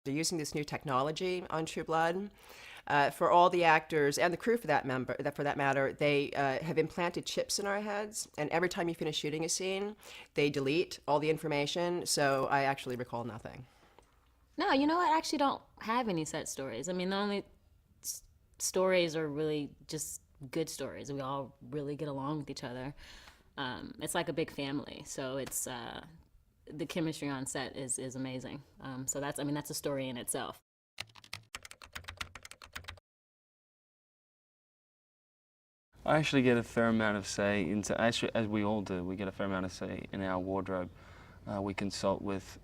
They're using this new technology on True Blood. For all the actors and the crew, for that matter, they have implanted chips in our heads, and every time you finish shooting a scene, they delete all the information. So I actually recall nothing. No, you know what? I actually don't have any set stories. I mean, the only stories are really just good stories. We all really get along with each other. It's like a big family, so it's the chemistry on set is amazing. So that's, I mean, that's a story in itself. I actually get a fair amount of say into, actually, as we all do, we get a fair amount of say in our wardrobe. We consult with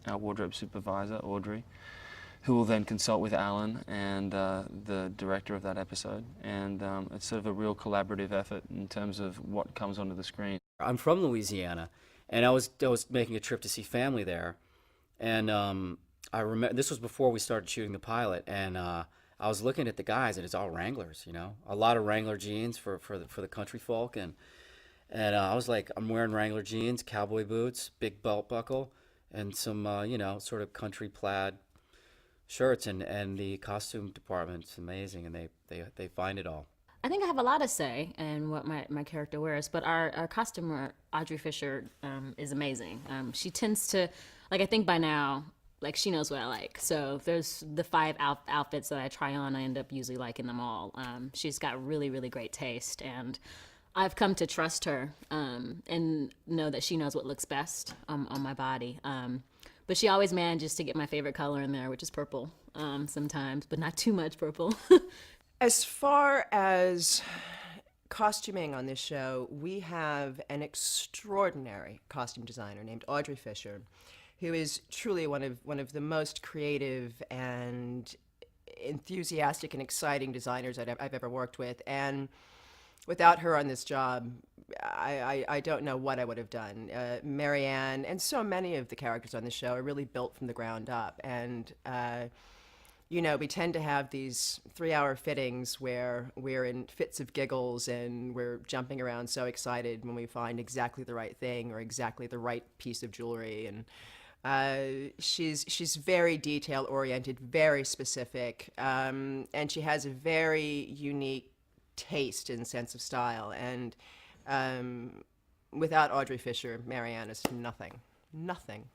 our wardrobe supervisor, Audrey, who will then consult with Alan and the director of that episode. And it's sort of a real collaborative effort in terms of what comes onto the screen. I'm from Louisiana, and I was making a trip to see family there, and I remember this was before we started shooting the pilot, and I was looking at the guys, and it's all Wranglers, you know, a lot of Wrangler jeans for the country folk, and I was like, I'm wearing Wrangler jeans, cowboy boots, big belt buckle, and some sort of country plaid shirts, and the costume department's amazing, and they find it all. I think I have a lot to say in what my character wears, but our costumer, Audrey Fisher, is amazing. She tends to, like, I think by now, like, she knows what I like. So if there's the five outfits that I try on, I end up usually liking them all. She's got really, really great taste, and I've come to trust her and know that she knows what looks best on my body. But she always manages to get my favorite color in there, which is purple sometimes, but not too much purple. As far as costuming on this show, we have an extraordinary costume designer named Audrey Fisher, who is truly one of the most creative and enthusiastic and exciting designers I've ever worked with. And without her on this job, I don't know what I would have done. Marianne and so many of the characters on the show are really built from the ground up. And we tend to have these 3-hour fittings where we're in fits of giggles and we're jumping around so excited when we find exactly the right thing or exactly the right piece of jewelry. And she's very detail oriented, very specific, and she has a very unique taste and sense of style. And without Audrey Fisher, Marianne is nothing. Nothing.